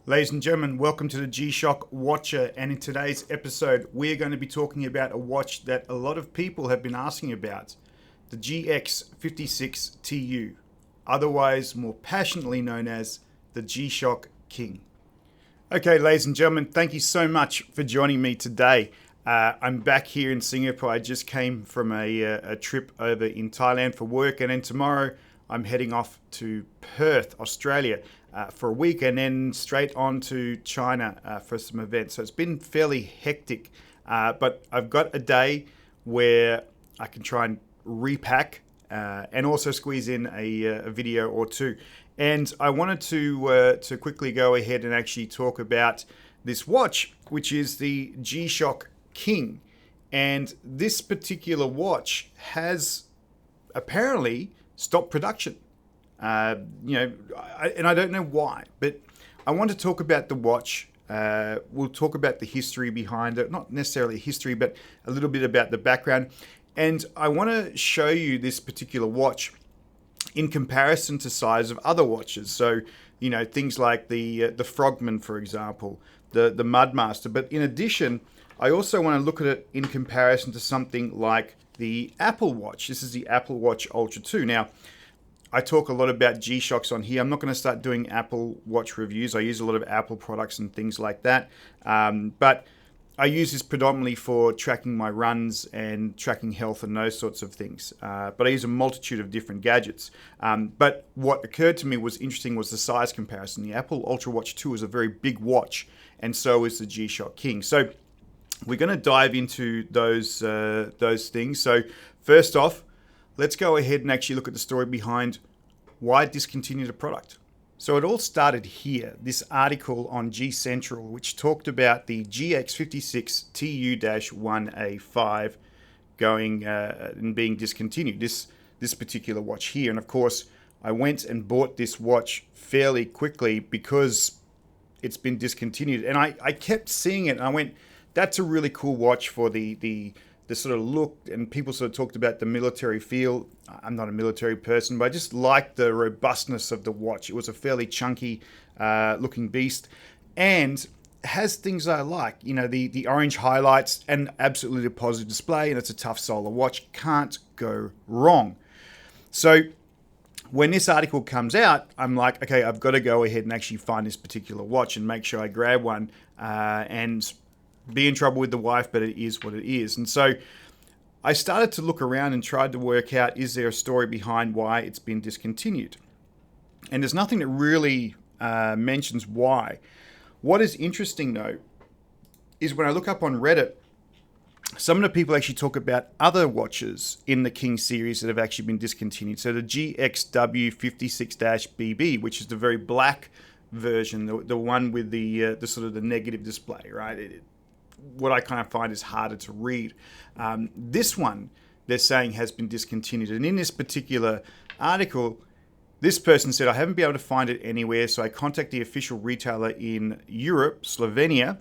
Ladies and gentlemen, welcome to the G-Shock Watcher, and in today's episode we're going to be talking about a watch that a lot of people have been asking about, the GX56TU, otherwise more passionately known as the G-Shock King. Okay, ladies and gentlemen, thank you so much for joining me today. I'm back here in Singapore. I just came from a trip over in Thailand for work, and then tomorrow I'm heading off to Perth, Australia for a week, and then straight on to China for some events. So it's been fairly hectic, but I've got a day where I can try and repack and also squeeze in a video or two. And I wanted to quickly go ahead and actually talk about this watch, which is the G-Shock King. And this particular watch has apparently stopped production. And I don't know why, but I want to talk about the watch. We'll talk about the history behind it, not necessarily history, but a little bit about the background. And I want to show you this particular watch in comparison to size of other watches. So, things like the Frogman, for example, the Mudmaster. But in addition, I also want to look at it in comparison to something like the Apple Watch. This is the Apple Watch Ultra 2. Now, I talk a lot about G-Shocks on here. I'm not going to start doing Apple Watch reviews. I use a lot of Apple products and things like that. But I use this predominantly for tracking my runs and tracking health and those sorts of things. But I use a multitude of different gadgets. But what occurred to me was interesting was the size comparison. The Apple Ultra Watch 2 is a very big watch, and so is the G-Shock King. So we're going to dive into those things. So first off, let's go ahead and actually look at the story behind why it discontinued a product. So it all started here, this article on G Central, which talked about the GX56TU-1A5 going and being discontinued, this particular watch here. And of course, I went and bought this watch fairly quickly because it's been discontinued. And I kept seeing it and I went, that's a really cool watch for the sort of look, and people sort of talked about the military feel. I'm not a military person, but I just liked the robustness of the watch. It was a fairly chunky looking beast and has things I like, the orange highlights and absolutely a positive display, and it's a tough solar watch. Can't go wrong. So when this article comes out, I'm like, okay, I've got to go ahead and actually find this particular watch and make sure I grab one and be in trouble with the wife, but it is what it is. And so I started to look around and tried to work out, is there a story behind why it's been discontinued? And there's nothing that really mentions why. What is interesting, though, is when I look up on Reddit, some of the people actually talk about other watches in the King series that have actually been discontinued. So the GXW56-BB, which is the very black version, the one with the sort of the negative display, right? What I kind of find is harder to read. This one, they're saying, has been discontinued. And in this particular article, this person said, I haven't been able to find it anywhere, so I contacted the official retailer in Europe, Slovenia,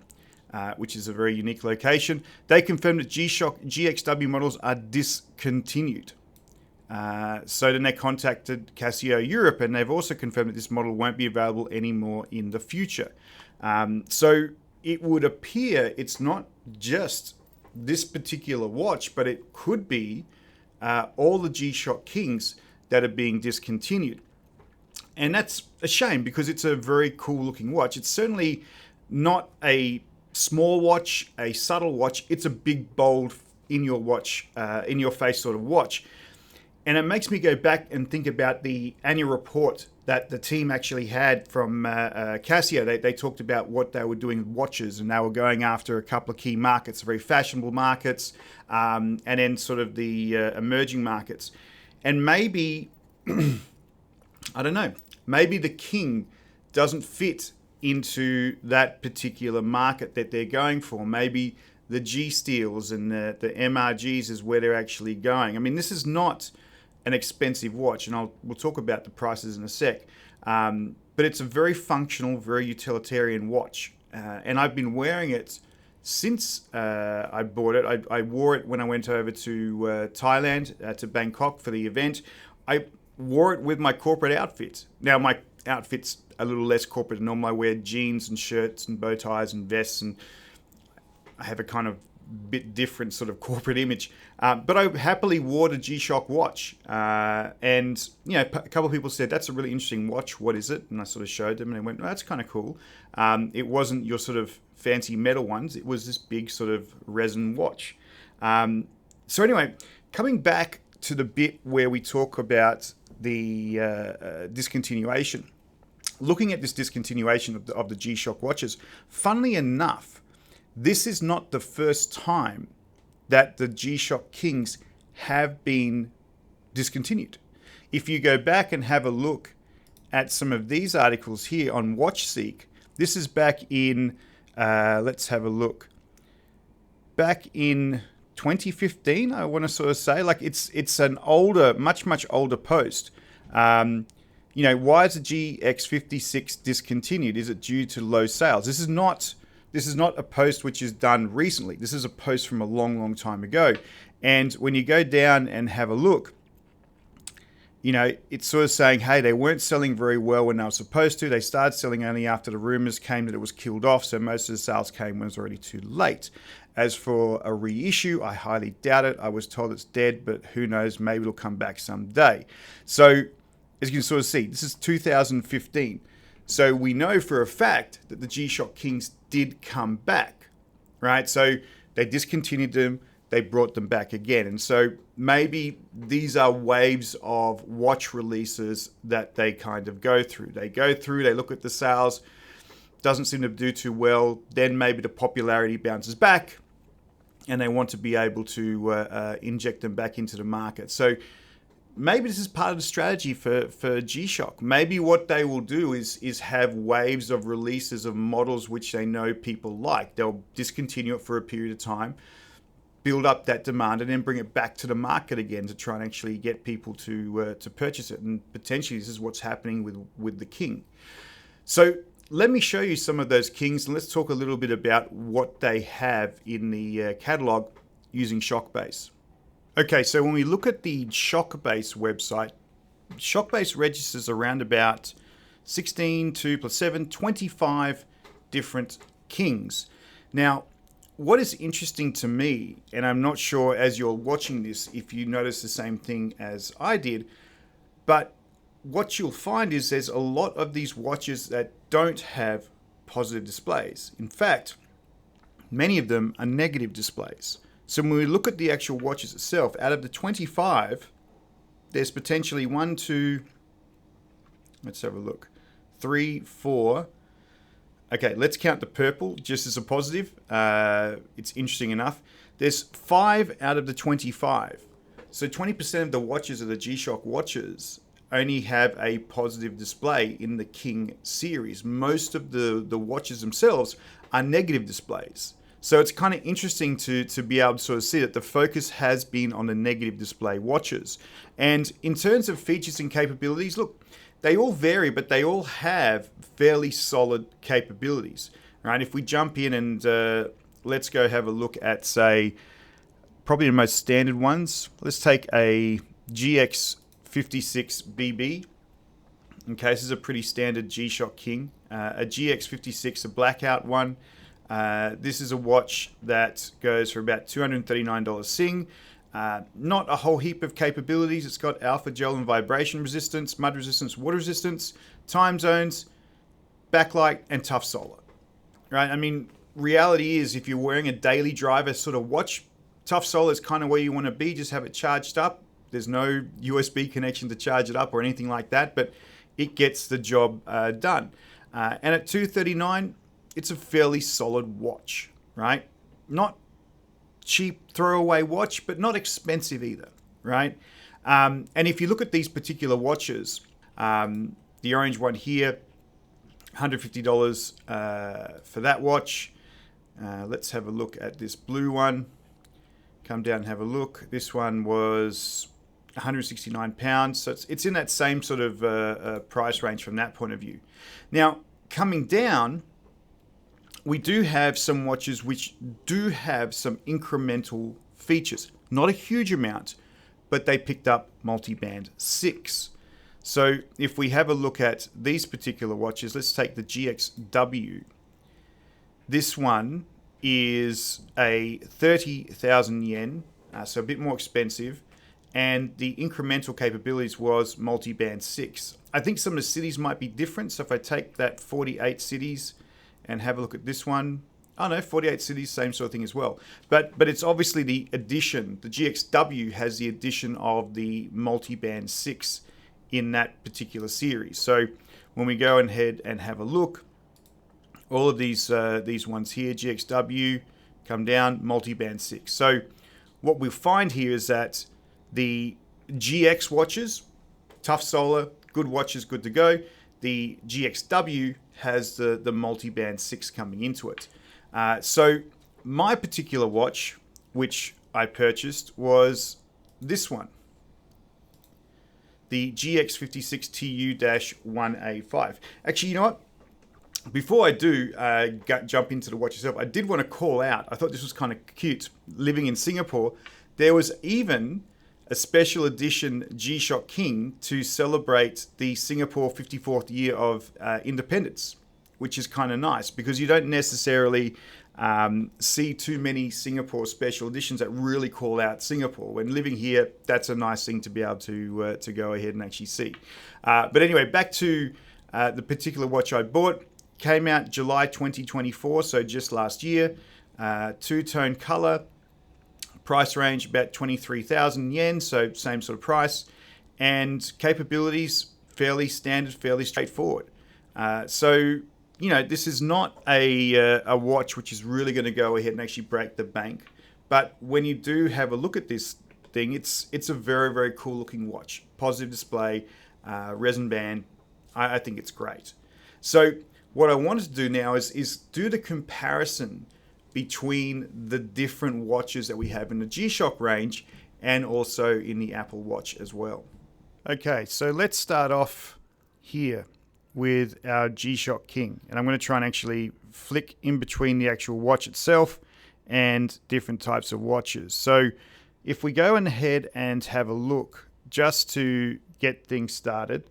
which is a very unique location. They confirmed that G-Shock GXW models are discontinued. So then they contacted Casio Europe, and they've also confirmed that this model won't be available anymore in the future. So it would appear it's not just this particular watch, but it could be all the G-Shock Kings that are being discontinued. And that's a shame because it's a very cool looking watch. It's certainly not a small watch, a subtle watch. It's a big, bold, in your face sort of watch. And it makes me go back and think about the annual report that the team actually had from Casio. They talked about what they were doing with watches, and they were going after a couple of key markets, very fashionable markets, and then sort of the emerging markets. And maybe, I don't know, maybe the King doesn't fit into that particular market that they're going for. Maybe the G Steels and the MRGs is where they're actually going. I mean, this is not an expensive watch, and we'll talk about the prices in a sec. But it's a very functional, very utilitarian watch, and I've been wearing it since I bought it. I wore it when I went over to Thailand, to Bangkok for the event. I wore it with my corporate outfit. Now, my outfits a little less corporate than normal. I wear jeans and shirts and bow ties and vests, and I have a kind of bit different sort of corporate image. But I happily wore the G-Shock watch. And, a couple of people said, that's a really interesting watch. What is it? And I sort of showed them and they went, oh, that's kind of cool. It wasn't your sort of fancy metal ones. It was this big sort of resin watch. So anyway, coming back to the bit where we talk about the discontinuation, looking at this discontinuation of the G-Shock watches, funnily enough, this is not the first time that the G-Shock Kings have been discontinued. If you go back and have a look at some of these articles here on WatchSeek, this is back in, let's have a look, back in 2015, I want to sort of say, like it's an older, much older post. Why is the GX56 discontinued? Is it due to low sales? This is not a post which is done recently. This is a post from a long time ago. And when you go down and have a look, it's sort of saying, hey, they weren't selling very well when they were supposed to. They started selling only after the rumors came that it was killed off. So most of the sales came when it was already too late. As for a reissue, I highly doubt it. I was told it's dead, but who knows? Maybe it'll come back someday. So as you can sort of see, this is 2015. So we know for a fact that the G-Shock Kings did come back, right? So they discontinued them, they brought them back again. And so maybe these are waves of watch releases that they kind of go through. They look at the sales, doesn't seem to do too well, then maybe the popularity bounces back and they want to be able to inject them back into the market. So maybe this is part of the strategy for G-Shock. Maybe what they will do is have waves of releases of models which they know people like. They'll discontinue it for a period of time, build up that demand, and then bring it back to the market again to try and actually get people to purchase it. And potentially this is what's happening with the King. So let me show you some of those Kings, and let's talk a little bit about what they have in the catalog using Shockbase. Okay, so when we look at the Shockbase website, Shockbase registers around about 16, 2 plus 7, 25 different Kings. Now, what is interesting to me, and I'm not sure as you're watching this if you notice the same thing as I did, but what you'll find is there's a lot of these watches that don't have positive displays. In fact, many of them are negative displays. So when we look at the actual watches itself, out of the 25, there's potentially 1, 2, let's have a look, 3, 4. Okay, let's count the purple just as a positive. It's interesting enough. There's 5 out of the 25. So 20% of the watches of the G-Shock watches only have a positive display in the King series. Most of the watches themselves are negative displays. So it's kind of interesting to be able to sort of see that the focus has been on the negative display watches. And in terms of features and capabilities, look, they all vary, but they all have fairly solid capabilities, right? If we jump in and let's go have a look at, say, probably the most standard ones. Let's take a GX56BB. Okay, this is a pretty standard G-Shock King. A GX56, a blackout one. This is a watch that goes for about $239 Sing. Not a whole heap of capabilities. It's got alpha gel and vibration resistance, mud resistance, water resistance, time zones, backlight, and tough solar. Right? I mean, reality is if you're wearing a daily driver sort of watch, tough solar is kind of where you want to be. Just have it charged up. There's no USB connection to charge it up or anything like that, but it gets the job done. And at $239, it's a fairly solid watch, right? Not cheap throwaway watch, but not expensive either, right? And if you look at these particular watches, the orange one here, $150 for that watch. Let's have a look at this blue one. Come down and have a look. This one was £169. So it's in that same sort of price range from that point of view. Now, coming down, we do have some watches which do have some incremental features. Not a huge amount, but they picked up multi-band 6. So if we have a look at these particular watches, let's take the GXW. This one is a 30,000 yen, so a bit more expensive. And the incremental capabilities was multi-band 6. I think some of the cities might be different. So if I take that 48 cities and have a look at this one, oh no, 48 cities, same sort of thing as well. But it's obviously the addition. The GXW has the addition of the multi-band 6 in that particular series. So when we go ahead and have a look, all of these ones here, GXW, come down, multi-band 6. So what we'll find here is that the GX watches, tough solar, good watches, good to go. The GXW has the multi-band 6 coming into it. So my particular watch, which I purchased, was this one. The GX56TU-1A5. Actually, you know what? Before I do jump into the watch itself, I did want to call out, I thought this was kind of cute. Living in Singapore, there was even a special edition G-Shock King to celebrate the Singapore 54th year of independence, which is kind of nice because you don't necessarily see too many Singapore special editions that really call out Singapore. When living here, that's a nice thing to be able to go ahead and actually see. But anyway, back to the particular watch I bought. Came out July 2024, so just last year. Two-tone color. Price range about 23,000 yen, so same sort of price. And capabilities, fairly standard, fairly straightforward. So, you know, this is not a watch which is really going to go ahead and actually break the bank. But when you do have a look at this thing, it's a very, very cool looking watch. Positive display, resin band. I think it's great. So what I wanted to do now is do the comparison between the different watches that we have in the G-Shock range and also in the Apple Watch as well. Okay, so let's start off here with our G-Shock King. And I'm going to try and actually flick in between the actual watch itself and different types of watches. So if we go ahead and have a look just to get things started.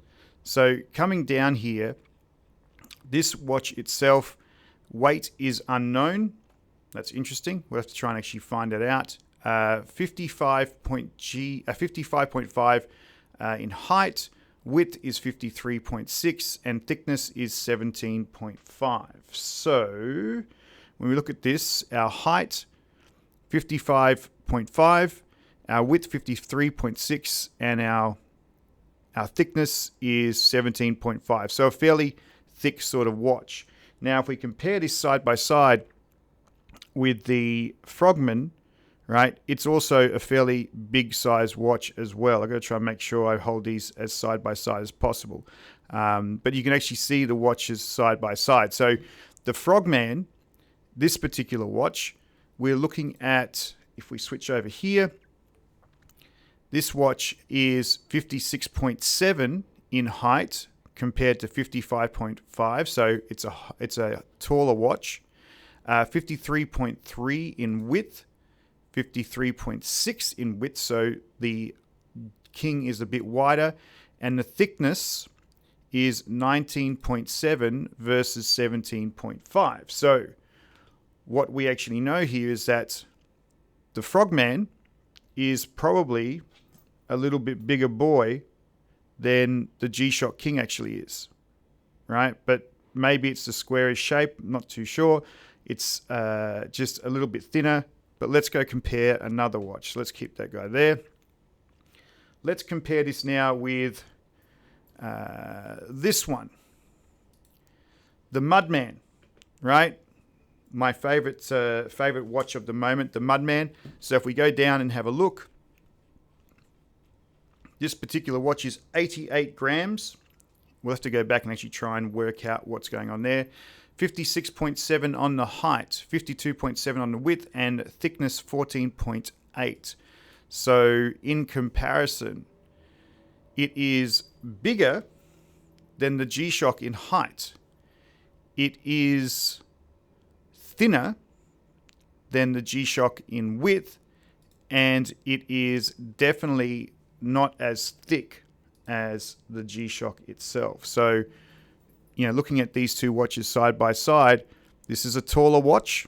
So coming down here, this watch itself, weight is unknown. That's interesting. We'll have to try and actually find it out. 55.5 in height. Width is 53.6 and thickness is 17.5. So when we look at this, our height 55.5, our width 53.6, and our thickness is 17.5. So a fairly thick sort of watch. Now, if we compare this side by side with the Frogman, right, it's also a fairly big size watch as well. I've got to try and make sure I hold these as side by side as possible. But you can actually see the watches side by side. So the Frogman, this particular watch, we're looking at, if we switch over here, this watch is 56.7 in height compared to 55.5. So it's a taller watch. 53.3 in width, 53.6 in width, so the King is a bit wider, and the thickness is 19.7 versus 17.5. So what we actually know here is that the Frogman is probably a little bit bigger boy than the G-Shock King actually is, right? But maybe it's the squarish shape, I'm not too sure. It's just a little bit thinner, but let's go compare another watch. Let's keep that guy there. Let's compare this now with this one, the Mudman, right? My favorite watch of the moment, the Mudman. So if we go down and have a look, this particular watch is 88 grams. We'll have to go back and actually try and work out what's going on there. 56.7 on the height, 52.7 on the width, and thickness 14.8. So in comparison, it is bigger than the G-Shock in height. It is thinner than the G-Shock in width, and it is definitely not as thick as the G-Shock itself. So, looking at these two watches side by side, this is a taller watch,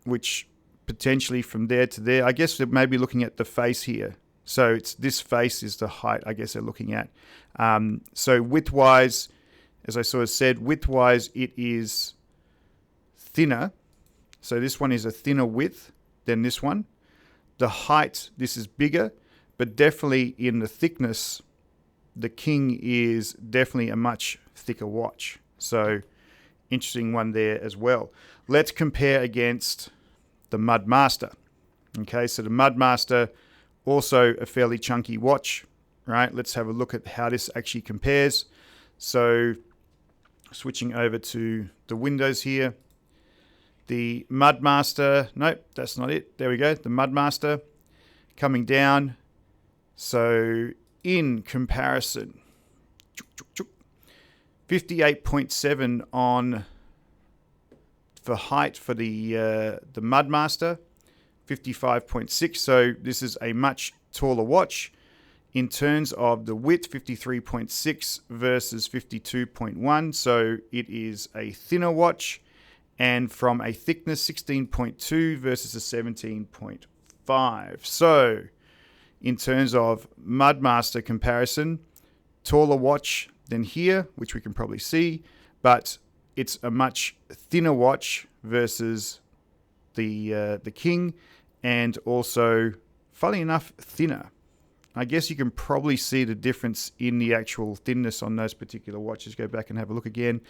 which potentially from there to there, I guess they're maybe looking at the face here. So it's this face is the height, I guess they're looking at. So width-wise, as I sort of said, width-wise, it is thinner. So this one is a thinner width than this one. The height, this is bigger, but definitely in the thickness, the King is definitely a much thicker watch. So interesting one there as well. Let's compare against the Mudmaster. Okay, so the Mudmaster, also a fairly chunky watch, right? Let's have a look at how this actually compares. So switching over to the windows here. The Mudmaster, nope, that's not it. There we go, the Mudmaster coming down. So in comparison, 58.7 on for height for the Mudmaster, 55.6. So this is a much taller watch. In terms of the width, 53.6 versus 52.1. So it is a thinner watch. And from a thickness, 16.2 versus a 17.5. So in terms of Mudmaster comparison, taller watch than here, which we can probably see, but it's a much thinner watch versus the King, and also, funnily enough, thinner. I guess you can probably see the difference in the actual thinness on those particular watches. Go back and have a look again.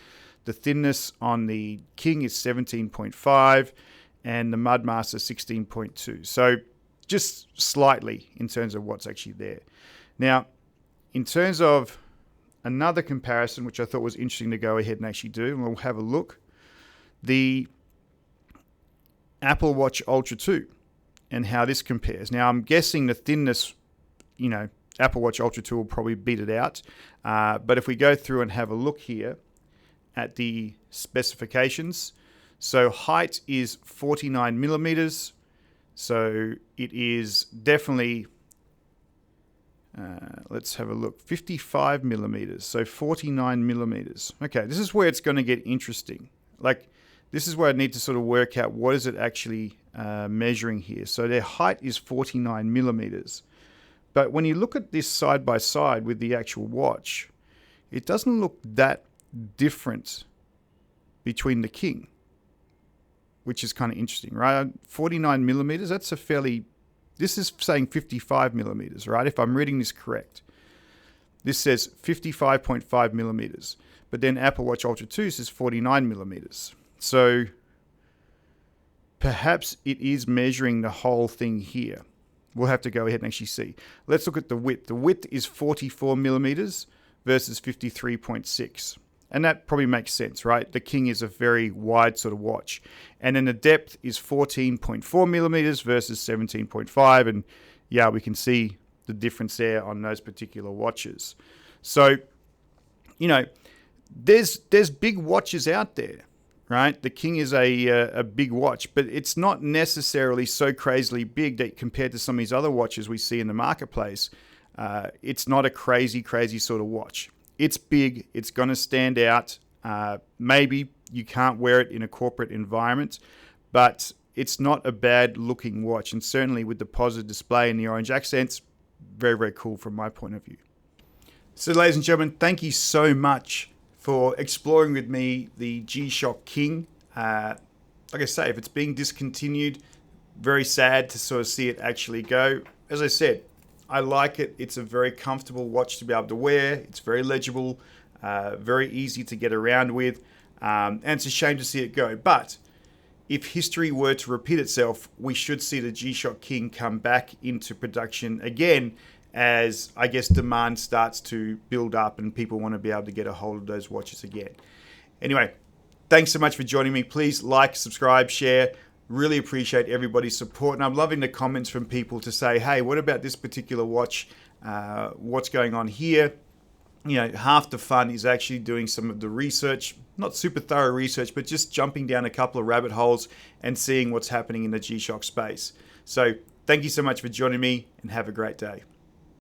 The thinness on the King is 17.5 and the Mudmaster 16.2. So just slightly in terms of what's actually there. Now, in terms of another comparison, which I thought was interesting to go ahead and actually do, and we'll have a look, the Apple Watch Ultra 2 and how this compares. Now, I'm guessing the thinness, Apple Watch Ultra 2 will probably beat it out. But if we go through and have a look here at the specifications, so height is 49 millimeters. So it is definitely, let's have a look, 55 millimeters. So 49 millimeters. Okay, this is where it's going to get interesting. This is where I need to sort of work out what is it actually measuring here. So their height is 49 millimeters. But when you look at this side by side with the actual watch, it doesn't look that different between the King, which is kind of interesting, right? 49 millimeters, that's a fairly, this is saying 55 millimeters, right? If I'm reading this correct. This says 55.5 millimeters, but then Apple Watch Ultra 2 says 49 millimeters. So perhaps it is measuring the whole thing here. We'll have to go ahead and actually see. Let's look at the width. The width is 44 millimeters versus 53.6. And that probably makes sense, right? The King is a very wide sort of watch. And then the depth is 14.4 millimeters versus 17.5. And yeah, we can see the difference there on those particular watches. So, there's big watches out there, right? The King is a big watch, but it's not necessarily so crazily big that compared to some of these other watches we see in the marketplace, it's not a crazy sort of watch. It's big. It's going to stand out. Maybe you can't wear it in a corporate environment, but it's not a bad looking watch. And certainly with the positive display and the orange accents, very, very cool from my point of view. So ladies and gentlemen, thank you so much for exploring with me the G-Shock King. Like I say, if it's being discontinued, very sad to sort of see it actually go. As I said, I like it. It's a very comfortable watch to be able to wear. It's very legible, very easy to get around with, and it's a shame to see it go. But if history were to repeat itself, we should see the G-Shock King come back into production again as, I guess, demand starts to build up and people want to be able to get a hold of those watches again. Anyway, thanks so much for joining me. Please like, subscribe, share. Really appreciate everybody's support. And I'm loving the comments from people to say, hey, what about this particular watch? What's going on here? Half the fun is actually doing some of the research, not super thorough research, but just jumping down a couple of rabbit holes and seeing what's happening in the G-Shock space. So thank you so much for joining me and have a great day.